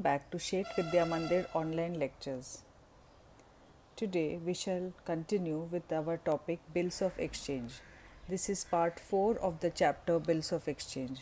Back to Sheth Vidya Mandir online lectures. Today we shall continue with our topic Bills of Exchange. This is part 4 of the chapter Bills of Exchange.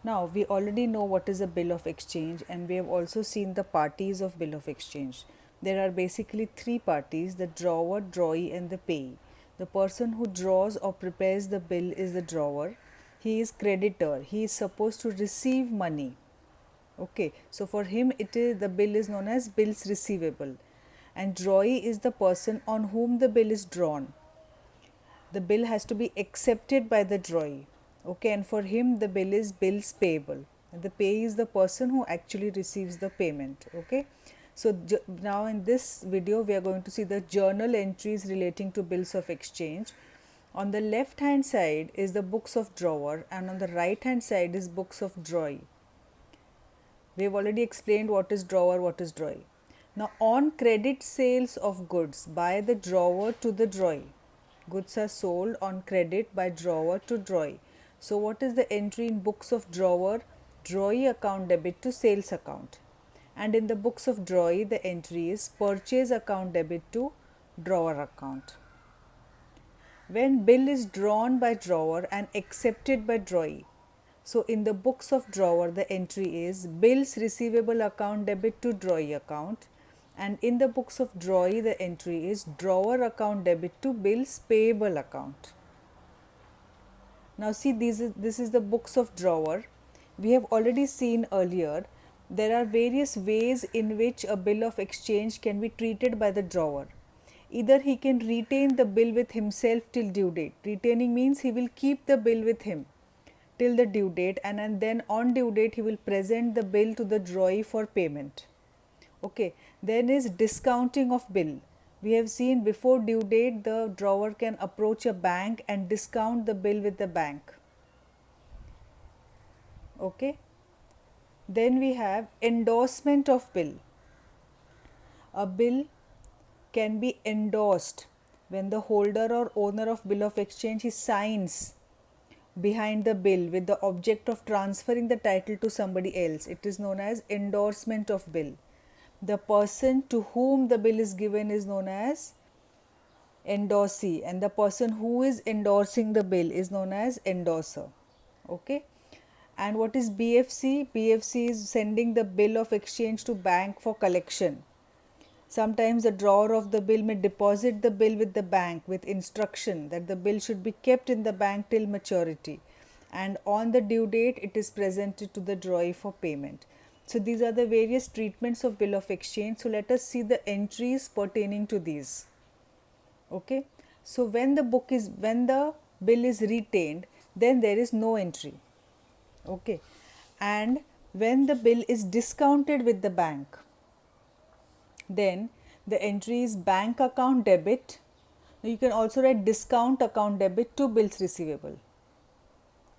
Now we already know what is a bill of exchange and we have also seen the parties of bill of exchange. There are basically three parties: the drawer, drawee and the payee. The person who draws or prepares the bill is the drawer. He is creditor. He is supposed to receive money. Okay, so for him the bill is known as bills receivable, and drawee is the person on whom the bill is drawn. The bill has to be accepted by the drawee. Okay, and for him the bill is bills payable, and the payee is the person who actually receives the payment. Okay, so now in this video we are going to see the journal entries relating to bills of exchange. On the left hand side is the books of drawer, and on the right hand side is books of drawee. We have already explained what is drawer, what is drawee. Now, on credit sales of goods by the drawer to the drawee, goods are sold on credit by drawer to drawee. So, what is the entry in books of drawer? Drawee account debit to sales account. And in the books of drawee, the entry is purchase account debit to drawer account. When bill is drawn by drawer and accepted by drawee, so in the books of drawer, the entry is bills receivable account debit to drawee account, and in the books of drawee, the entry is drawer account debit to bills payable account. Now see, this is the books of drawer. We have already seen earlier there are various ways in which a bill of exchange can be treated by the drawer. Either he can retain the bill with himself till due date. Retaining means he will keep the bill with him till the due date, and then on due date he will present the bill to the drawee for payment. Okay, then is discounting of bill. We have seen before due date the drawer can approach a bank and discount the bill with the bank. Okay, then we have endorsement of bill. A bill can be endorsed when the holder or owner of bill of exchange he signs behind the bill with the object of transferring the title to somebody else. It is known as endorsement of bill. The person to whom the bill is given is known as endorsee, and the person who is endorsing the bill is known as endorser. Okay, and what is BFC? BFC is sending the bill of exchange to bank for collection. Sometimes the drawer of the bill may deposit the bill with the bank with instruction that the bill should be kept in the bank till maturity, and on the due date it is presented to the drawee for payment. So these are the various treatments of bill of exchange. So let us see the entries pertaining to these. Okay, so when the bill is retained, then there is no entry. Okay, and when the bill is discounted with the bank, then the entry is bank account debit. You can also write discount account debit to bills receivable.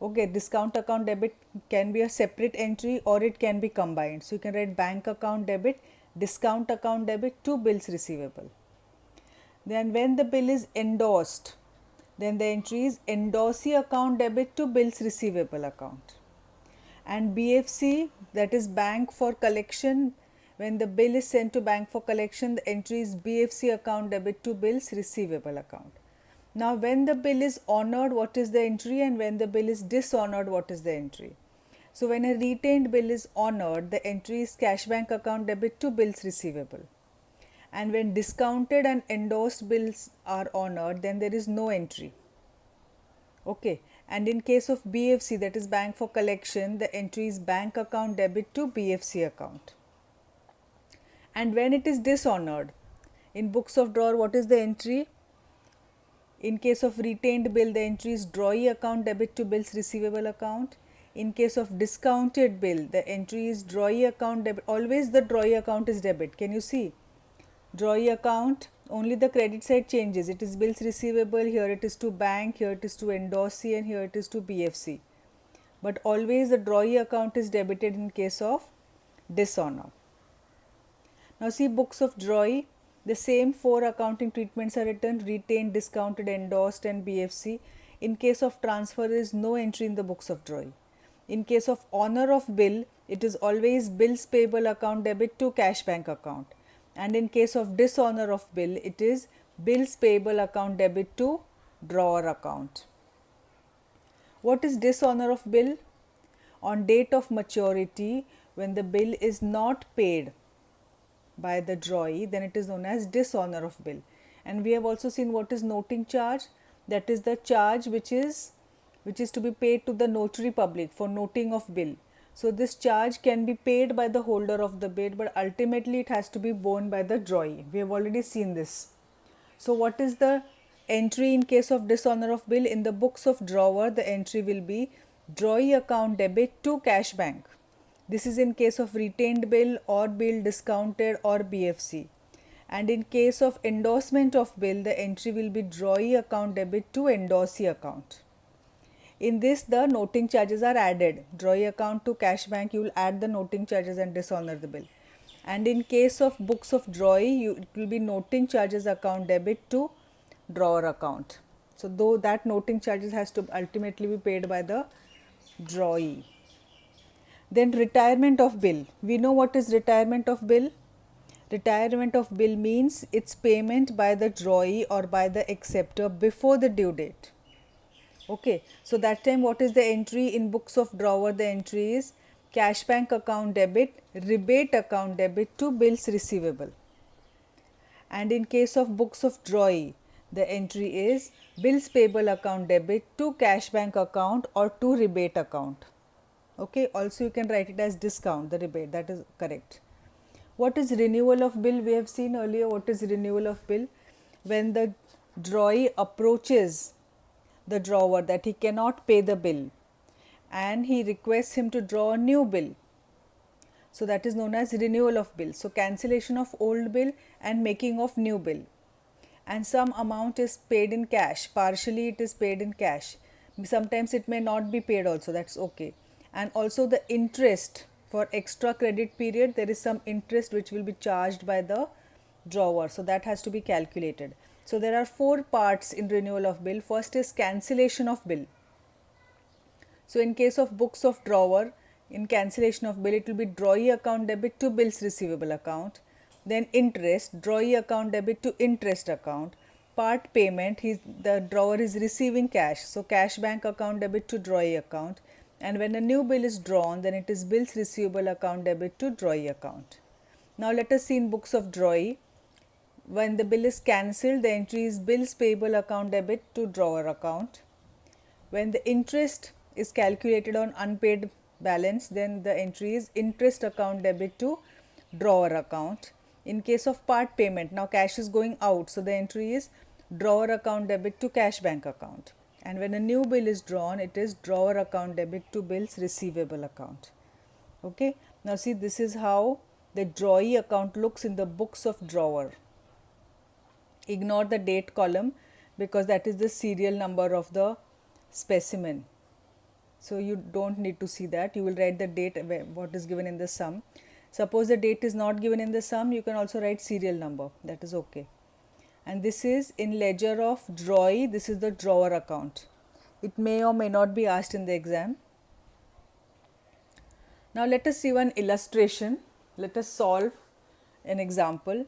Okay, discount account debit can be a separate entry or it can be combined. So you can write bank account debit, discount account debit to bills receivable. Then when the bill is endorsed, then the entry is endorsee account debit to bills receivable account. And BFC, that is bank for collection, when the bill is sent to bank for collection, the entry is BFC account debit to bills receivable account. Now when the bill is honored, what is the entry, and when the bill is dishonored, what is the entry? So when a retained bill is honored, the entry is cash bank account debit to bills receivable. And when discounted and endorsed bills are honored, then there is no entry. Okay, and in case of BFC, that is bank for collection, the entry is bank account debit to BFC account. And when it is dishonored, in books of drawer, what is the entry? In case of retained bill, the entry is drawee account debit to bills receivable account. In case of discounted bill, the entry is drawee account debit. Always the drawee account is debit. Can you see? Drawee account, only the credit side changes. It is bills receivable, here it is to bank, here it is to endorsee, and here it is to BFC. But always the drawee account is debited in case of dishonor. Now see books of drawee, the same four accounting treatments are written: retained, discounted, endorsed and BFC. In case of transfer, there is no entry in the books of drawee. In case of honor of bill, it is always bills payable account debit to cash bank account, and in case of dishonor of bill, it is bills payable account debit to drawer account. What is dishonor of bill? On date of maturity, when the bill is not paid by the drawee, then it is known as dishonor of bill. And we have also seen what is noting charge. That is the charge which is to be paid to the notary public for noting of bill. So this charge can be paid by the holder of the bill, but ultimately it has to be borne by the drawee. We have already seen this. So what is the entry in case of dishonor of bill? In the books of drawer, the entry will be drawee account debit to cash bank. This is in case of retained bill or bill discounted or BFC. And in case of endorsement of bill, the entry will be drawee account debit to endorsee account. In this, the noting charges are added. Drawee account to cash bank, you will add the noting charges and dishonor the bill. And in case of books of drawee, it will be noting charges account debit to drawer account. So though that noting charges has to ultimately be paid by the drawee. Then retirement of bill. We know what is retirement of bill. Retirement of bill means its payment by the drawee or by the acceptor before the due date. Okay, so that time what is the entry in books of drawer? The entry is cash bank account debit, rebate account debit to bills receivable. And in case of books of drawee, the entry is bills payable account debit to cash bank account or to rebate account. Okay, also you can write it as discount, the rebate, that is correct. What is renewal of bill? We have seen earlier what is renewal of bill. When the drawee approaches the drawer that he cannot pay the bill and he requests him to draw a new bill. So that is known as renewal of bill. So cancellation of old bill and making of new bill. And some amount is paid in cash, partially it is paid in cash. Sometimes it may not be paid also, that's okay. And also the interest for extra credit period, there is some interest which will be charged by the drawer. So that has to be calculated. So there are 4 parts in renewal of bill. First is cancellation of bill. So in case of books of drawer, in cancellation of bill, it will be drawee account debit to bills receivable account. Then interest, drawee account debit to interest account. Part payment, the drawer is receiving cash. So cash bank account debit to drawee account. And when a new bill is drawn, then it is bills receivable account debit to drawee account. Now let us see in books of drawee. When the bill is cancelled, the entry is bills payable account debit to drawer account. When the interest is calculated on unpaid balance, then the entry is interest account debit to drawer account. In case of part payment, now cash is going out, so the entry is drawer account debit to cash bank account. And when a new bill is drawn, it is drawer account debit to bills receivable account. Okay, now see, this is how the drawee account looks in the books of drawer. Ignore the date column because that is the serial number of the specimen. So you don't need to see that. You will write the date what is given in the sum. Suppose the date is not given in the sum, you can also write serial number. That is okay. And this is in ledger of drawee. This is the drawer account. It may or may not be asked in the exam. Now let us see one illustration. Let us solve an example.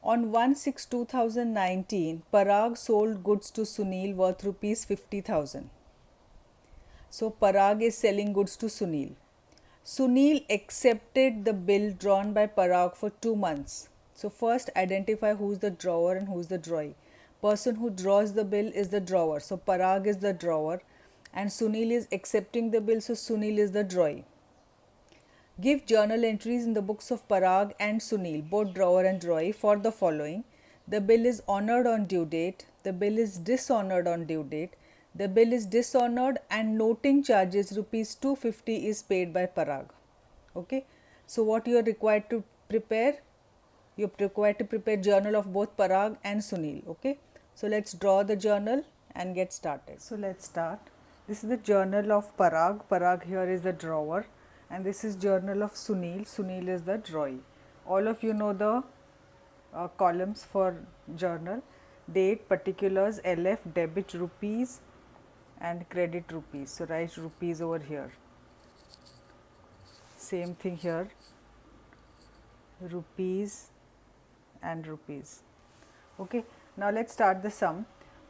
On 1/6/2019, Parag sold goods to Sunil worth rupees 50,000. So Parag is selling goods to Sunil. Sunil accepted the bill drawn by Parag for 2 months. So first identify who is the drawer and who is the drawee. Person who draws the bill is the drawer. So Parag is the drawer and Sunil is accepting the bill. So Sunil is the drawee. Give journal entries in the books of Parag and Sunil, both drawer and drawee, for the following. The bill is honored on due date. The bill is dishonored on due date. The bill is dishonored and noting charges rupees 250 is paid by Parag. Okay. So what you are required to prepare? You are required to prepare journal of both Parag and Sunil. Okay. So let's draw the journal and get started. So let's start. This is the journal of Parag. Parag here is the drawer. And this is journal of Sunil. Sunil is the drawee. All of you know the columns for journal. Date, particulars, LF, debit rupees and credit rupees. So write rupees over here. same thing here, rupees and rupees. Okay, now let's start the sum.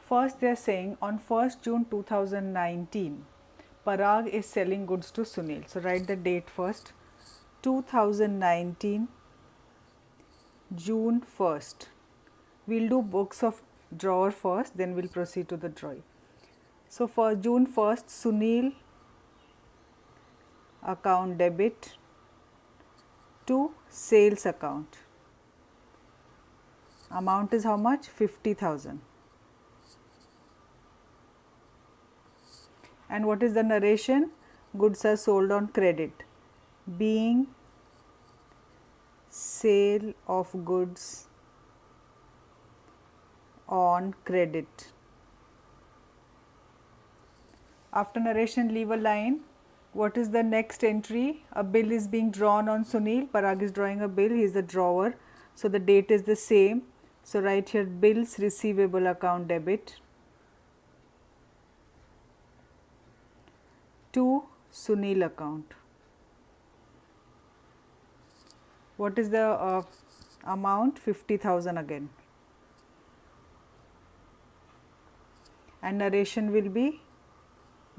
First they are saying on 1st June 2019, Parag is selling goods to Sunil. So write the date first, 2019 June 1st. We'll do books of drawer first, then we'll proceed to the drawing. So for June 1st, Sunil account debit to sales account. Amount is how much? 50,000. And what is the narration? Goods are sold on credit. Being sale of goods on credit. After narration, leave a line. What is the next entry? A bill is being drawn on Sunil. Parag is drawing a bill. He is the drawer. So the date is the same. So write here bills receivable account debit to Sunil account. What is the amount? 50,000 again. And narration will be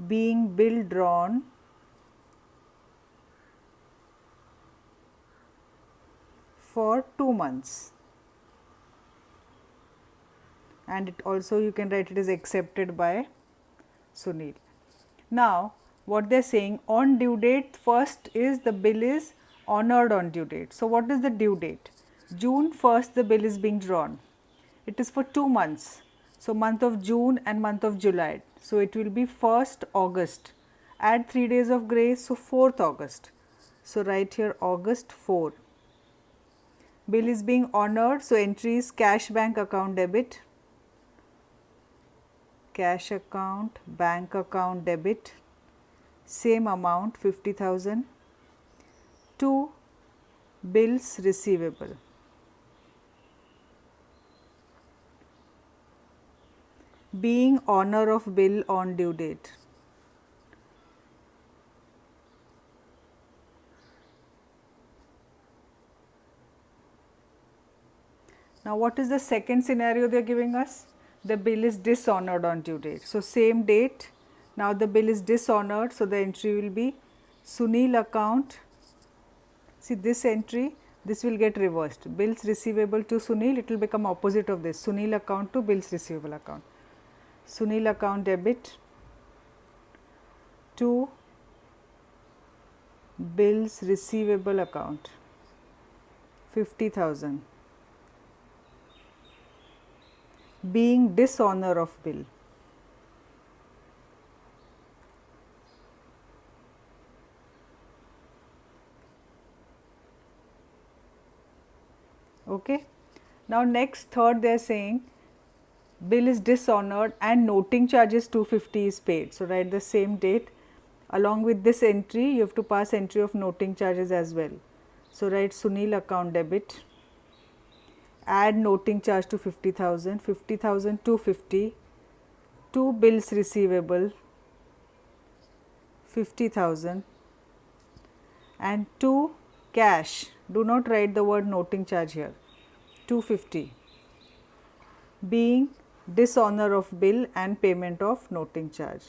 being bill drawn for 2 months. And it also you can write it is accepted by Sunil. Now what they are saying, on due date, first is the bill is honored on due date. So what is the due date? June 1st the bill is being drawn. It is for 2 months. So month of June and month of July. So it will be 1st August. Add 3 days of grace, so 4th August. So write here August 4. Bill is being honored, so entry is cash bank account debit, cash account, bank account debit, same amount 50,000 to bills receivable. Being honor of bill on due date. Now what is the second scenario they are giving us? The bill is dishonored on due date. So same date, now the bill is dishonored, so the entry will be Sunil account. See this entry, this will get reversed. Bills receivable to Sunil, it will become opposite of this. Sunil account to bills receivable account. Sunil account debit to bills receivable account, 50,000. Being dishonor of bill. Okay. Now next third they are saying bill is dishonored and noting charges 250 is paid. So write the same date. Along with this entry you have to pass entry of noting charges as well. So write Sunil account debit, add noting charge to 50,000, 50,000 250, to bills receivable 50,000 and to cash. Do not write the word noting charge here, 250, being dishonor of bill and payment of noting charge.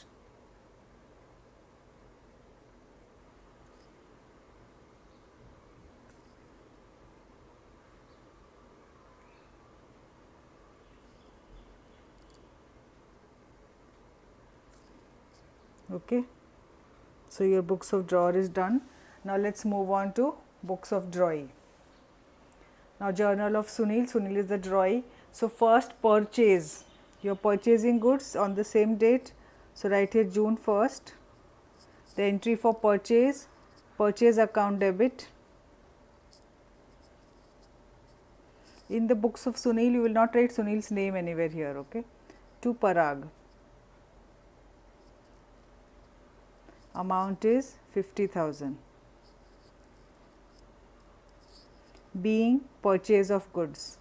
Okay. So your books of drawer is done. Now let's move on to books of drawee. Now journal of Sunil, Sunil is the drawee. So first purchase, you're purchasing goods on the same date. So write here June 1st, the entry for purchase, purchase account debit. In the books of Sunil, you will not write Sunil's name anywhere here, okay, to Parag. Amount is 50,000. Being purchase of goods.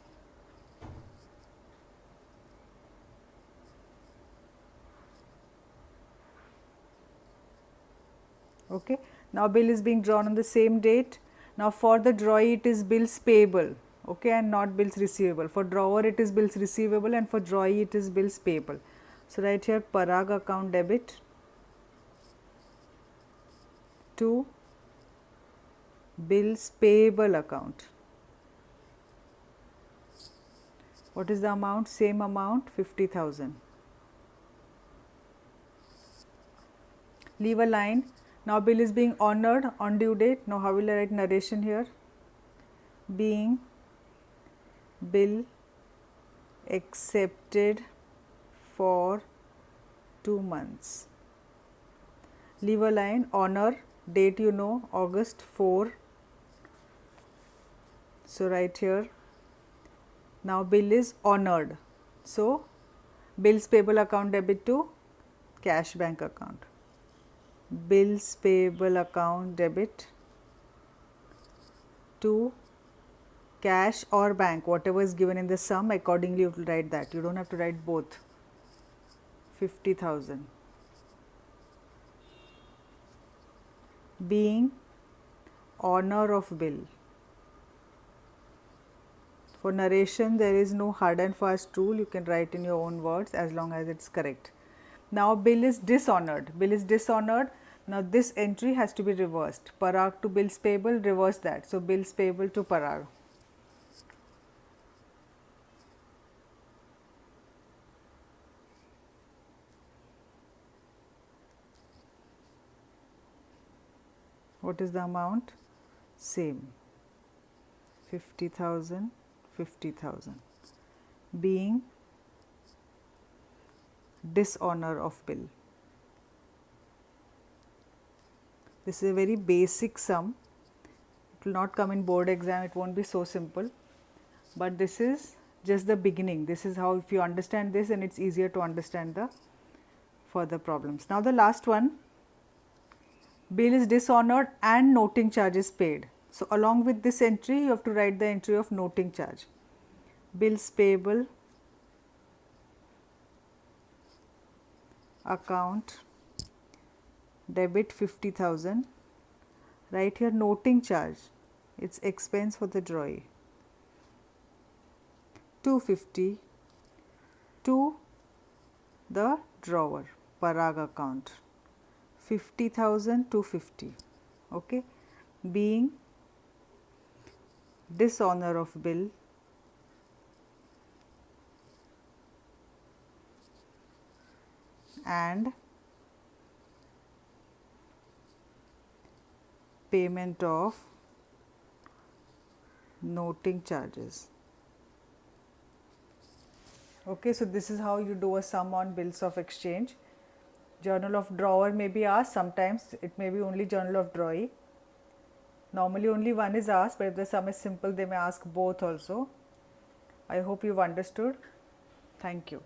Okay. Now bill is being drawn on the same date. Now for the drawee it is bills payable, okay, and not bills receivable. For drawer it is bills receivable, and for drawee it is bills payable. So write here Parag account debit to bills payable account. What is the amount? Same amount, 50,000. Leave a line. Now bill is being honored on due date. Now how will I write narration here? Being bill accepted for 2 months. Leave a line. Honor, date you know, August 4. So write here. Now bill is honored. So bills payable account debit to cash bank account. Bills payable account debit to cash or bank, whatever is given in the sum, accordingly you will write that. You don't have to write both. 50,000. Being honor of bill. For narration, there is no hard and fast rule. You can write in your own words as long as it's correct. Now bill is dishonored. Bill is dishonored. Now this entry has to be reversed. Parag to bills payable, reverse that. So bills payable to Parag. What is the amount? Same. 50,000, 50,000. Being dishonor of bill. This is a very basic sum. It will not come in board exam. It won't be so simple. But this is just the beginning. This is how, if you understand this, then it's easier to understand the further problems. Now the last one. Bill is dishonored and noting charge is paid. So along with this entry, you have to write the entry of noting charge. Bills payable account debit 50,000. Write here noting charge. It's expense for the drawee. 250 to the drawer, Parag account. 50,000 to 50. Okay. Being dishonor of bill and payment of noting charges. Okay, so this is how you do a sum on bills of exchange. Journal of drawer may be asked, sometimes it may be only journal of drawee. Normally only one is asked, but if the sum is simple, they may ask both also. I hope you've understood. Thank you.